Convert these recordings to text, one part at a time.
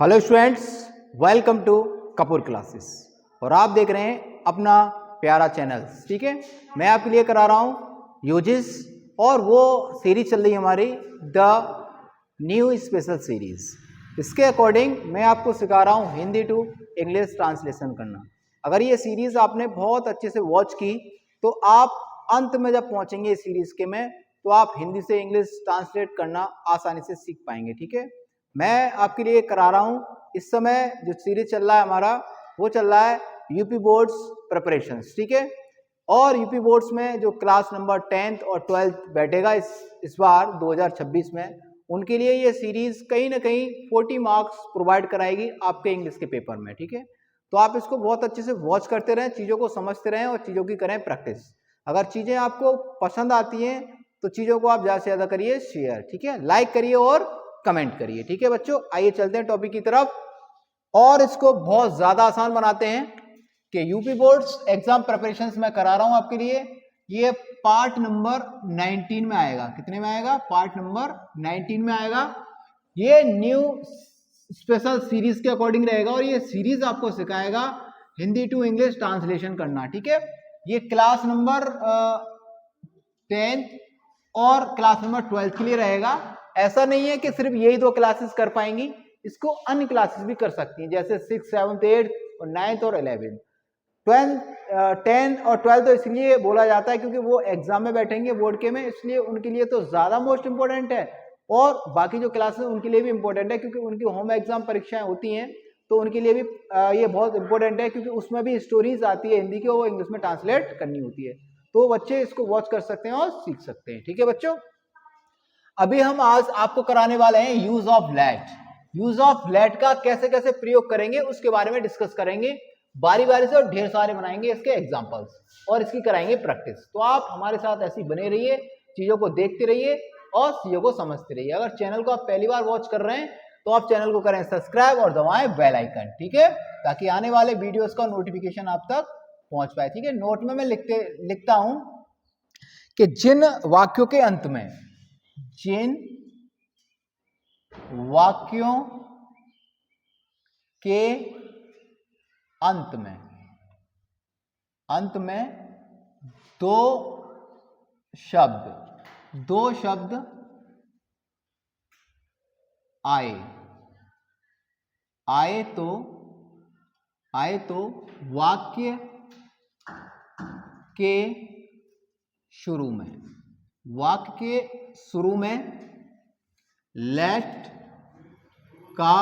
Hello students, welcome to Kapoor classes. और आप देख रहे हैं अपना प्यारा चैनल। ठीक है, मैं आपके लिए करा रहा हूँ यूजिस और वो सीरीज चल रही है हमारी द न्यू स्पेशल सीरीज। इसके अकॉर्डिंग मैं आपको सिखा रहा हूँ हिंदी टू इंग्लिश ट्रांसलेशन करना। अगर ये सीरीज आपने बहुत अच्छे से वॉच की तो आप अंत में जब पहुंचेंगे इस सीरीज के में तो आप हिंदी से इंग्लिश ट्रांसलेट करना आसानी से सीख पाएंगे। ठीक है, मैं आपके लिए करा रहा हूँ। इस समय जो सीरीज चल रहा है हमारा वो चल रहा है यूपी बोर्ड्स प्रिपरेशंस। ठीक है, और यूपी बोर्ड्स में जो क्लास नंबर 10th और 12th बैठेगा इस बार 2026 में, उनके लिए ये सीरीज कहीं ना कहीं 40 मार्क्स प्रोवाइड कराएगी आपके इंग्लिश के पेपर में। ठीक है, तो आप इसको बहुत अच्छे से वॉच करते रहें, चीज़ों को समझते रहें और चीज़ों की करें प्रैक्टिस। अगर चीज़ें आपको पसंद आती हैं तो चीज़ों को आप ज़्यादा से ज़्यादा करिए शेयर। ठीक है, लाइक करिए और कमेंट करिए। ठीक है बच्चों, आइए चलते हैं टॉपिक की तरफ और इसको बहुत ज्यादा आसान बनाते हैं कि यूपी बोर्ड्स एग्जाम प्रिपरेशंस मैं करा रहा हूं आपके लिए। ये पार्ट नंबर 19 में आएगा। कितने में आएगा? पार्ट नंबर 19 में आएगा। ये न्यू स्पेशल सीरीज के अकॉर्डिंग रहेगा और ये सीरीज आपको सिखाएगा हिंदी टू इंग्लिश ट्रांसलेशन करना। ठीक है, ये क्लास नंबर 10th और क्लास नंबर 12th के लिए रहेगा। ऐसा नहीं है कि सिर्फ यही दो क्लासेस कर पाएंगी, इसको अन्य क्लासेस भी कर सकती हैं, जैसे 6th 7th 8th और 9th और 11th 10th और 12th। तो इसलिए बोला जाता है क्योंकि वो एग्जाम में बैठेंगे बोर्ड के में, इसलिए उनके लिए तो ज्यादा मोस्ट इंपॉर्टेंट है। और बाकी जो क्लासेस उनके लिए भी इंपॉर्टेंट है क्योंकि उनकी होम एग्जाम परीक्षाएं होती हैं, तो उनके लिए भी ये बहुत इंपॉर्टेंट है क्योंकि उसमें भी स्टोरीज आती है हिंदी की, वो इंग्लिश में ट्रांसलेट करनी होती है। तो बच्चे इसको वॉच कर सकते हैं और सीख सकते हैं। ठीक है बच्चों, अभी हम आज आपको कराने वाले हैं use of let. Use of let का कैसे कैसे प्रयोग करेंगे उसके बारे में डिस्कस करेंगे बारी बारी से, और ढेर सारे बनाएंगे इसके एग्जांपल्स और इसकी कराएंगे प्रैक्टिस। तो आप हमारे साथ ऐसे बने रहिए, चीजों को देखते रहिए और चीजों को समझते रहिए। अगर चैनल को आप पहली बार वॉच कर रहे हैं तो आप चैनल को करें सब्सक्राइब और दबाएं बेल आइकन। ठीक है, ताकि आने वाले वीडियोस का नोटिफिकेशन आप तक पहुंच पाए। ठीक है, नोट में मैं लिखता हूं कि जिन वाक्यों के अंत में, जिन वाक्यों के अंत में दो शब्द आए तो वाक्य के शुरू में लेट का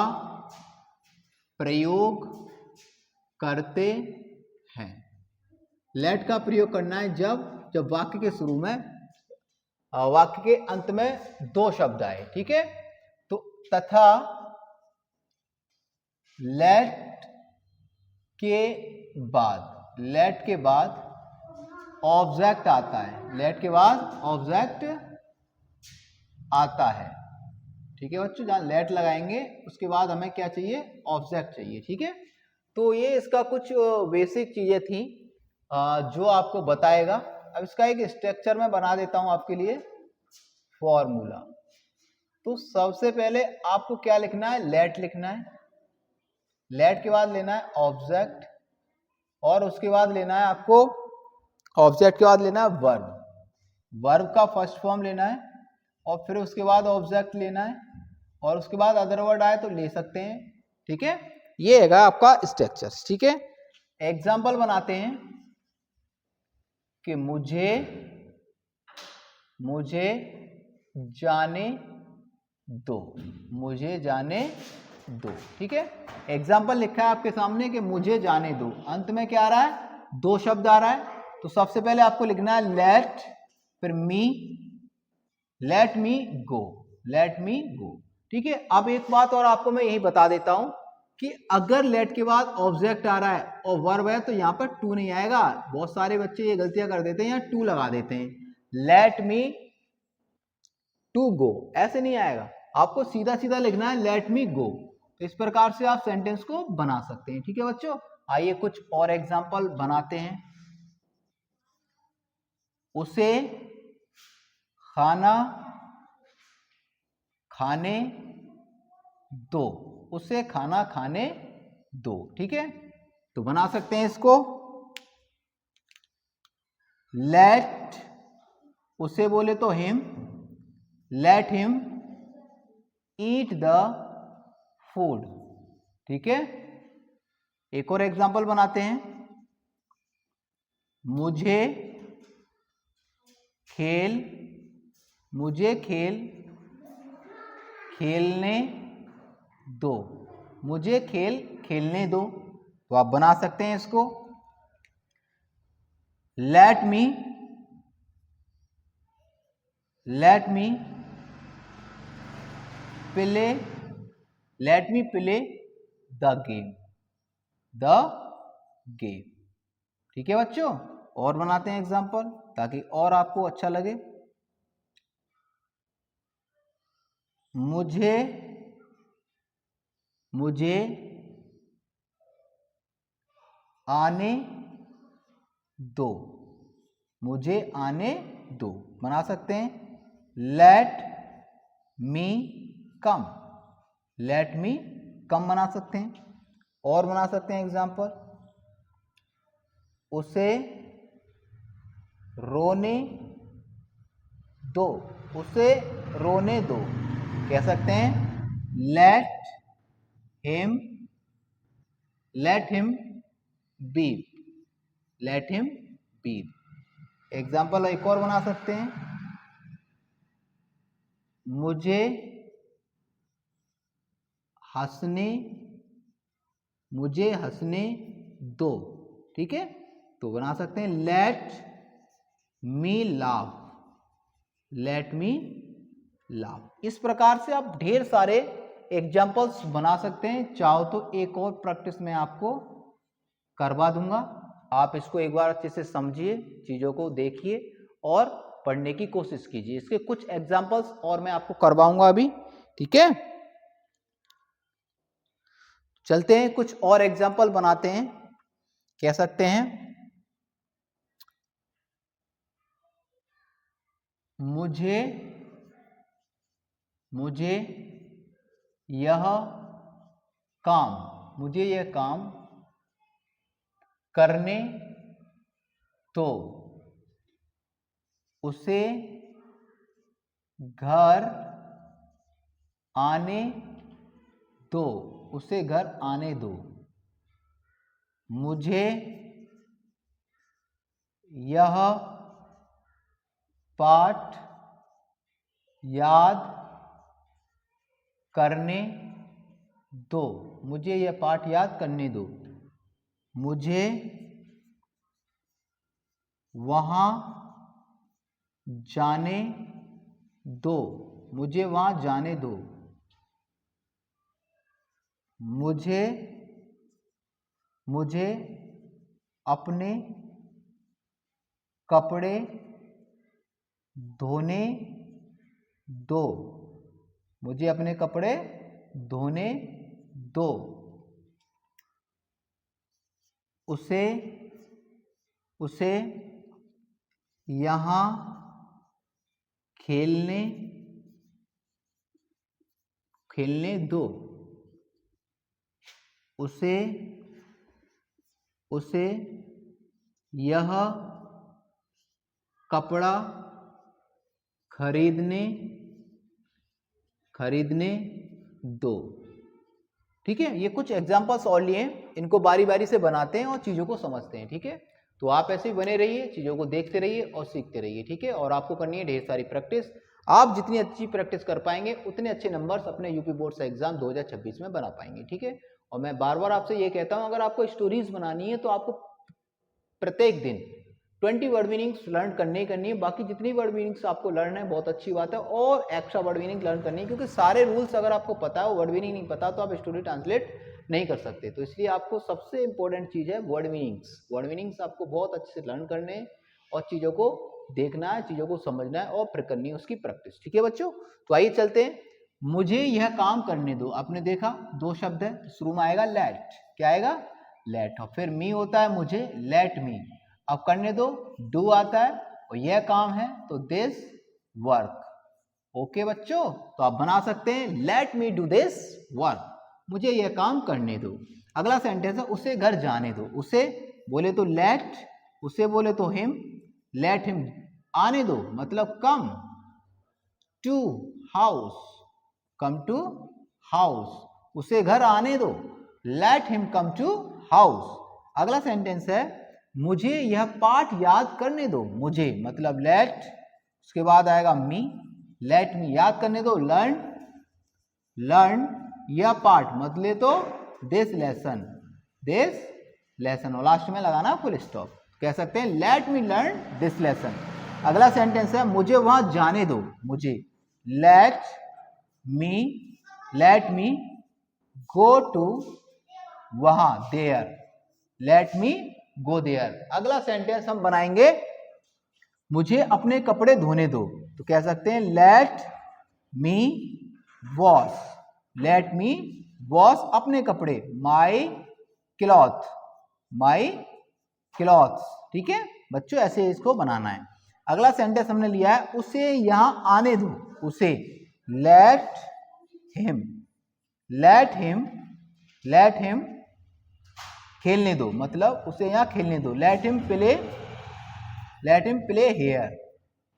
प्रयोग करते हैं। लेट का प्रयोग करना है जब वाक्य के शुरू में, वाक्य के अंत में दो शब्द आए। ठीक है, तो तथा लेट के बाद ऑब्जेक्ट आता है। लेट के बाद ऑब्जेक्ट आता है। ठीक है बच्चों, जहां लेट लगाएंगे उसके बाद हमें क्या चाहिए? ऑब्जेक्ट चाहिए। ठीक है, तो ये इसका कुछ बेसिक चीजें थी जो आपको बताएगा। अब इसका एक स्ट्रक्चर में बना देता हूं आपके लिए, फॉर्मूला। तो सबसे पहले आपको क्या लिखना है? लेट लिखना है। लेट के बाद लेना है ऑब्जेक्ट, और उसके बाद लेना है आपको, ऑब्जेक्ट के बाद लेना है वर्ब का फर्स्ट फॉर्म लेना है, और फिर उसके बाद ऑब्जेक्ट लेना है, और उसके बाद अदर वर्ड आए तो ले सकते हैं। ठीक है, ये है आपका स्ट्रक्चर। ठीक है, एग्जाम्पल बनाते हैं कि मुझे जाने दो। ठीक है, एग्जाम्पल लिखा है आपके सामने कि मुझे जाने दो। अंत में क्या आ रहा है? दो शब्द आ रहा है। तो सबसे पहले आपको लिखना है लेट, फिर लेट मी गो। ठीक है, अब एक बात और आपको मैं यही बता देता हूं कि अगर लेट के बाद ऑब्जेक्ट आ रहा है और वर्ब है तो यहां पर टू नहीं आएगा। बहुत सारे बच्चे ये गलतियां कर देते हैं, यहाँ टू लगा देते हैं। लेट मी टू गो ऐसे नहीं आएगा, आपको सीधा सीधा लिखना है लेट मी गो। तो इस प्रकार से आप सेंटेंस को बना सकते हैं। ठीक है बच्चों, आइए कुछ और एग्जाम्पल बनाते हैं। उसे खाना खाने दो। उसे खाना खाने दो। ठीक है, तो बना सकते हैं इसको, लेट, उसे बोले तो him, let him eat the food. ठीक है, एक और एग्जांपल बनाते हैं, मुझे खेल खेलने दो, मुझे खेल खेलने दो। तो आप बना सकते हैं इसको, let me play the game. ठीक है बच्चों, और बनाते हैं एग्जांपल ताकि और आपको अच्छा लगे, मुझे आने दो, मुझे आने दो। बना सकते हैं, लेट मी कम बना सकते हैं। और बना सकते हैं एग्जांपल, उसे रोने दो, कह सकते हैं, लेट हिम बीप। एग्जाम्पल एक और बना सकते हैं, मुझे हंसने दो। ठीक है, तो बना सकते हैं, लेट मी लाफ। इस प्रकार से आप ढेर सारे एग्जाम्पल्स बना सकते हैं। चाहो तो एक और प्रैक्टिस में आपको करवा दूंगा, आप इसको एक बार अच्छे से समझिए, चीजों को देखिए और पढ़ने की कोशिश कीजिए। इसके कुछ एग्जाम्पल्स और मैं आपको करवाऊंगा अभी। ठीक है, चलते हैं कुछ और एग्जाम्पल बनाते हैं। कह सकते हैं, मुझे यह काम करने तो, उसे घर आने दो, मुझे यह पाठ याद करने दो, मुझे वहां जाने दो, मुझे अपने कपड़े धोने दो, उसे यहाँ खेलने दो, उसे यह कपड़ा खरीदने दो। ठीक है, ये कुछ एग्जांपल्स और लिए हैं, इनको बारी बारी से बनाते हैं और चीजों को समझते हैं। ठीक है, तो आप ऐसे ही बने रहिए, चीजों को देखते रहिए और सीखते रहिए। ठीक है, और आपको करनी है ढेर सारी प्रैक्टिस। आप जितनी अच्छी प्रैक्टिस कर पाएंगे उतने अच्छे नंबर्स अपने यूपी बोर्ड से एग्जाम 2026 में बना पाएंगे। ठीक है, और मैं बार बार आपसे ये कहता हूं, अगर आपको स्टोरीज बनानी है तो आपको प्रत्येक दिन 20 वर्ड मीनिंग्स लर्न करनी है। बाकी जितनी वर्ड मीनिंग्स आपको लर्न है बहुत अच्छी बात है, और एक्स्ट्रा वर्ड मीनिंग लर्न करनी है, क्योंकि सारे रूल्स अगर आपको पता है, वर्ड मीनिंग नहीं पता तो आप स्टोरी ट्रांसलेट नहीं कर सकते। तो इसलिए आपको सबसे इंपॉर्टेंट चीज है वर्ड मीनिंग्स आपको बहुत अच्छे से लर्न करने हैं और चीजों को देखना है, चीजों को समझना है और फिर करनी है उसकी प्रैक्टिस। ठीक है बच्चों, तो आइए चलते हैं, मुझे यह काम करने दो। आपने देखा दो शब्द है, शुरू में आएगा लेट, क्या आएगा, लेट, और फिर मी होता है मुझे, लेट मी, अब करने दो, डू आता है, और यह काम है तो दिस वर्क। ओके बच्चों, तो आप बना सकते हैं, let me do this work. मुझे यह काम करने दो। अगला सेंटेंस है उसे घर जाने दो। उसे बोले तो लेट, उसे बोले तो हिम, लेट हिम आने दो मतलब come to house, come to house, उसे घर आने दो, let him come to house. अगला सेंटेंस है मुझे यह पाठ याद करने दो। मुझे मतलब लेट, उसके बाद आएगा मी, लेट मी याद करने दो, लर्न, लर्न यह पाठ मतलब तो दिस लेसन, दिस लेसन, और लास्ट में लगाना फुल स्टॉप। कह सकते हैं let me learn this lesson. अगला सेंटेंस है मुझे वहां जाने दो। मुझे लेट मी गो टू वहां, there, let me go there. अगला सेंटेंस हम बनाएंगे मुझे अपने कपड़े धोने दो। तो कह सकते हैं लेट मी वॉश, लेट मी वॉश अपने कपड़े, माई क्लॉथ, माई क्लॉथ्स। ठीक है बच्चों, ऐसे इसको बनाना है। अगला सेंटेंस हमने लिया है उसे यहां आने दो। उसे let him, let him, let him खेलने दो मतलब उसे यहां खेलने दो, let him play, let him play here,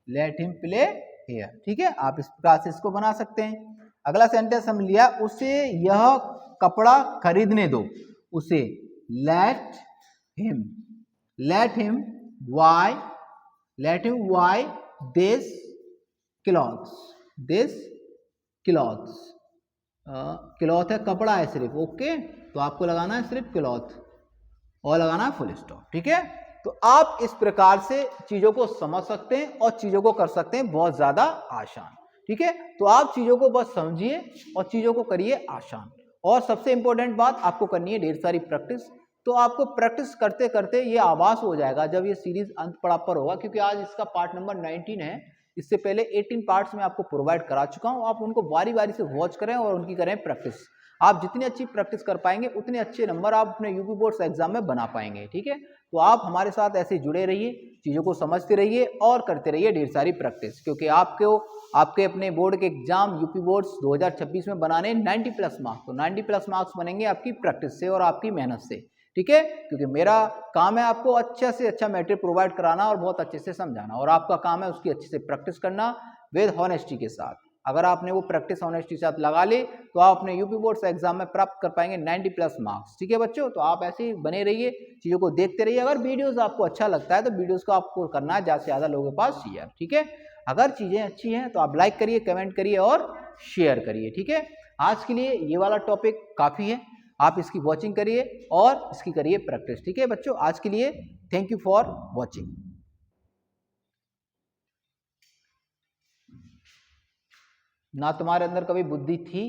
let him play here. ठीक है, आप इस प्रकार से इसको बना सकते हैं। अगला सेंटेंस हम लिया उसे यह कपड़ा खरीदने दो। उसे let him, let him why, let him why this clothes, this clothes. Cloth है कपड़ा है सिर्फ, ओके, तो आपको लगाना है सिर्फ क्लॉथ और लगाना है फुल स्टॉप। ठीक है, तो आप इस प्रकार से चीजों को समझ सकते हैं और चीजों को कर सकते हैं बहुत ज्यादा आसान। ठीक है, तो आप चीजों को बस समझिए और चीजों को करिए आसान। और सबसे इंपॉर्टेंट बात आपको करनी है ढेर सारी प्रैक्टिस। तो आपको प्रैक्टिस करते करते ये आभास हो जाएगा जब ये सीरीज अंत पर होगा, क्योंकि आज इसका पार्ट नंबर 19 है। इससे पहले 18 पार्ट्स में आपको प्रोवाइड करा चुका हूं। आप उनको बारी बारी से वॉच करें और उनकी करें प्रैक्टिस। आप जितनी अच्छी प्रैक्टिस कर पाएंगे उतने अच्छे नंबर आप अपने यूपी बोर्ड्स एग्जाम में बना पाएंगे। ठीक है, तो आप हमारे साथ ऐसे जुड़े रहिए, चीज़ों को समझते रहिए और करते रहिए ढेर सारी प्रैक्टिस, क्योंकि आपके अपने बोर्ड के एग्जाम यूपी बोर्ड्स 2026 में बनाने 90+ मार्क्स। तो 90+ मार्क्स बनेंगे आपकी प्रैक्टिस से और आपकी मेहनत से। ठीक है, क्योंकि मेरा काम है आपको अच्छा से अच्छा मटेरियल प्रोवाइड कराना और बहुत अच्छे से समझाना, और आपका काम है उसकी अच्छे से प्रैक्टिस करना विद हॉनेस्टी के साथ। अगर आपने वो प्रैक्टिस ऑनेस्टी के साथ लगा ली तो आप अपने यूपी बोर्ड्स एग्जाम में प्राप्त कर पाएंगे 90+ मार्क्स। ठीक है बच्चों, तो आप ऐसे ही बने रहिए, चीज़ों को देखते रहिए। अगर वीडियोस आपको अच्छा लगता है तो वीडियोस को आपको करना है ज़्यादा से ज़्यादा लोगों के पास शेयर। ठीक है, अगर चीज़ें अच्छी हैं तो आप लाइक करिए, कमेंट करिए और शेयर करिए। ठीक है, आज के लिए ये वाला टॉपिक काफ़ी है, आप इसकी वॉचिंग करिए और इसकी करिए प्रैक्टिस। ठीक है बच्चों, आज के लिए थैंक यू फॉर वॉचिंग। ना तुम्हारे अंदर कभी बुद्धि थी